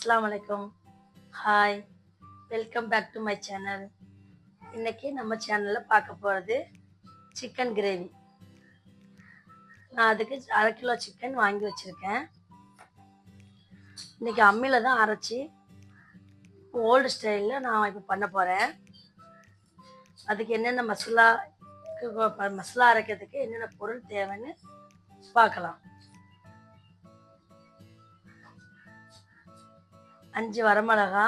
அஸ்ஸலாமு அலைக்கும். Hi, welcome back to my channel. இன்னைக்கு நம்ம சேனலில் பார்க்க போகிறது சிக்கன் கிரேவி. நான் அதுக்கு 1/2 கிலோ சிக்கன் வாங்கி வச்சுருக்கேன். இன்றைக்கி அம்மியில் தான் அரைச்சி ஓல்டு ஸ்டைலில் நான் இப்போ பண்ண போகிறேன். அதுக்கு என்னென்ன மசாலா அரைக்கிறதுக்கு என்னென்ன பொருள் தேவைன்னு பார்க்கலாம். 5 வரமிளகா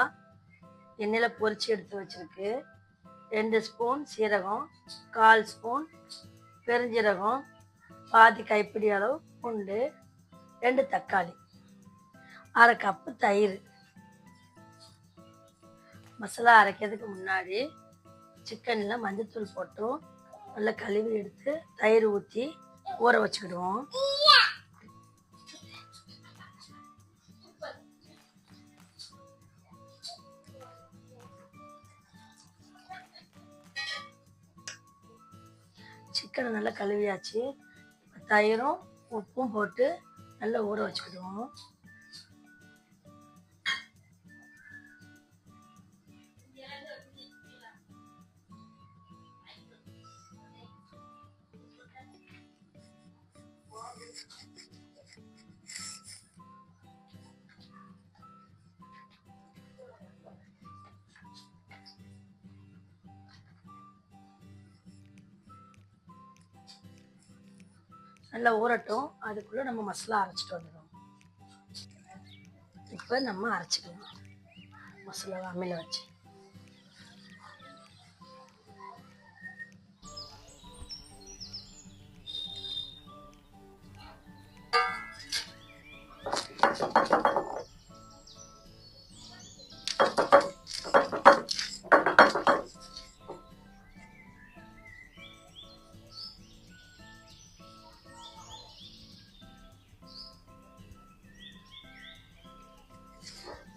எண்ணெயில் பொரிச்சு எடுத்து வச்சிருக்கு. 2 ஸ்பூன் சீரகம், 1/4 ஸ்பூன் பெருஞ்சீரகம், பாதி கைப்பிடி அளவு பூண்டு, 2 தக்காளி, 1/2 கப்பு தயிர். மசாலா அரைக்கிறதுக்கு முன்னாடி சிக்கனில் மஞ்சத்தூள் போட்டு நல்லா கழுவி எடுத்து தயிர் ஊற்றி ஊற வச்சுக்கிடுவோம். சிக்கனை நல்லா கழுவியாச்சு. தயிரும் உப்பும் போட்டு நல்லா ஊற வச்சுக்கிடுவோம். நல்லா ஊறட்டும். அதுக்குள்ளே நம்ம மசாலா அரைச்சிட்டு வந்துடும். இப்போ நம்ம அரைச்சிக்கலாம் மசாலா அம்மியில் வச்சு.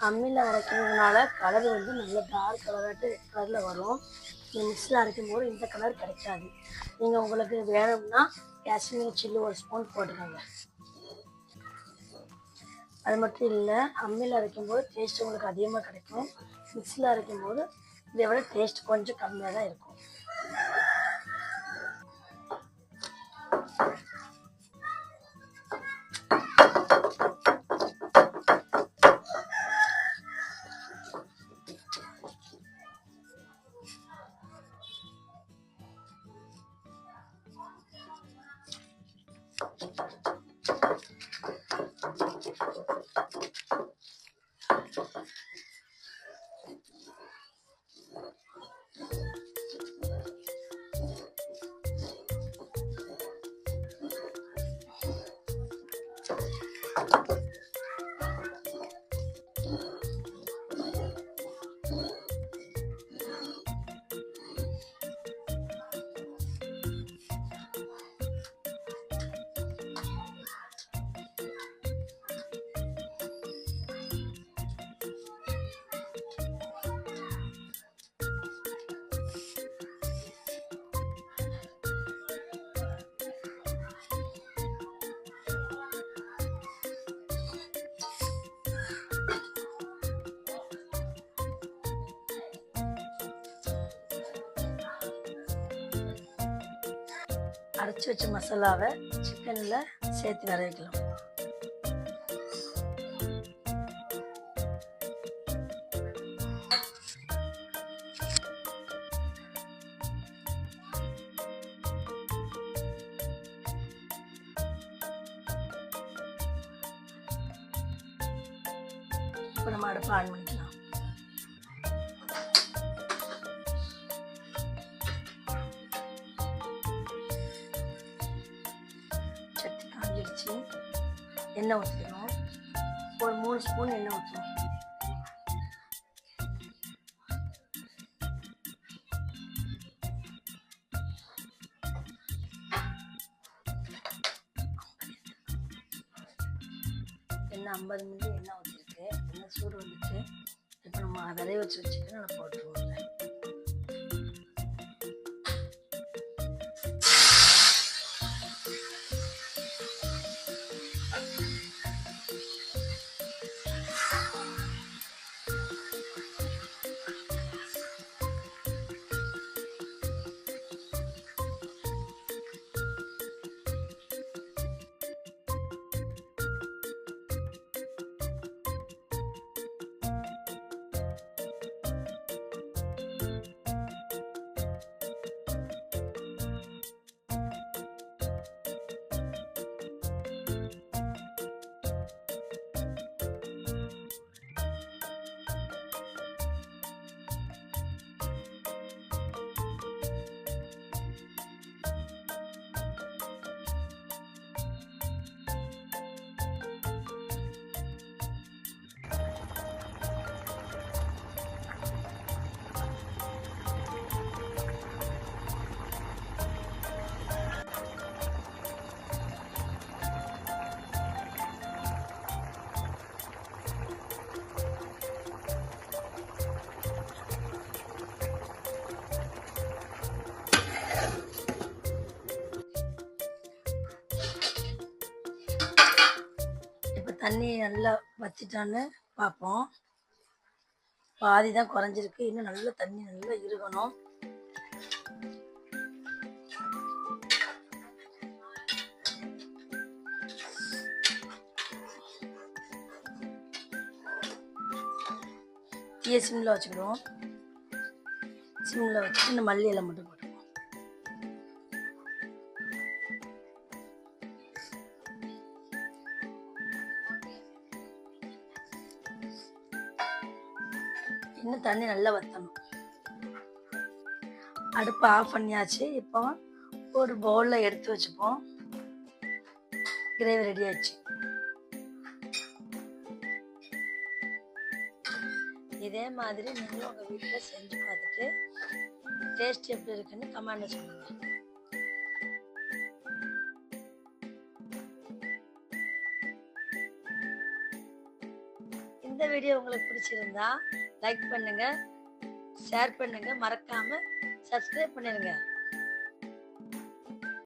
அம்மியில் அரைக்கிறதுனால கலர் நல்ல டார்க் கலராட்டு கலரில் வரும். நீங்கள் மிக்ஸில் அரைக்கும் போது இந்த கலர் கிடைக்காது. நீங்கள் உங்களுக்கு வேணும்னா காஷ்மீர் சில்லி 1 ஸ்பூன் போட்டுக்கோங்க. அது மட்டும் இல்லை, அம்மியில் அரைக்கும் போது டேஸ்ட் உங்களுக்கு அதிகமாக கிடைக்கும். மிக்ஸில் அரைக்கும் போது இதை விட டேஸ்ட் கொஞ்சம் கம்மியாக தான் இருக்கும். அரைச்சி வச்ச மசாலாவை சிக்கனில் சேர்த்து வர வைக்கலாம். இப்போ நம்ம அடுப்பை ஆன் பண்ணிக்கலாம். எண்ணெய் ஊற்றிக்கணும். ஒரு 3 ஸ்பூன் எண்ணெய் ஊற்றணும். எண்ணெய் 50 மில்லி எண்ணெய் ஊற்றிருக்கு. எண்ணெய் சூடு வந்துட்டு இப்போ நம்ம விரைய வச்சு வச்சுட்டு நான் போட்டுருவோம். தண்ணி நல்லா வத்திட்டான்னு பார்ப்போம். பாதி தான் குறைஞ்சிருக்கு. இன்னும் நல்லா தண்ணி நல்லா இருக்கணும். தீயை சிம்மில் வச்சுக்கிடுவோம். சிம்மில் வச்சுட்டு இந்த மல்லி இலை மட்டும் போட்டுக்குவோம். இன்னும் தண்ணி நல்லா வற்றணும். அடுப்பு ஆஃப் பண்ணியாச்சு. இப்போ ஒரு பவுலில் எடுத்து வச்சுப்போம். கிரேவி ரெடி ஆயிடுச்சு. இதே மாதிரி நீங்களும் உங்கள் வீட்டில் செஞ்சு பார்த்துட்டு டேஸ்ட் எப்படி இருக்குன்னு கமெண்ட்ல சொல்லுங்க. இந்த வீடியோ உங்களுக்கு பிடிச்சிருந்தா லைக் பண்ணுங்க, ஷேர் பண்ணுங்க, மறக்காம சப்ஸ்கிரைப் பண்ணிருங்க.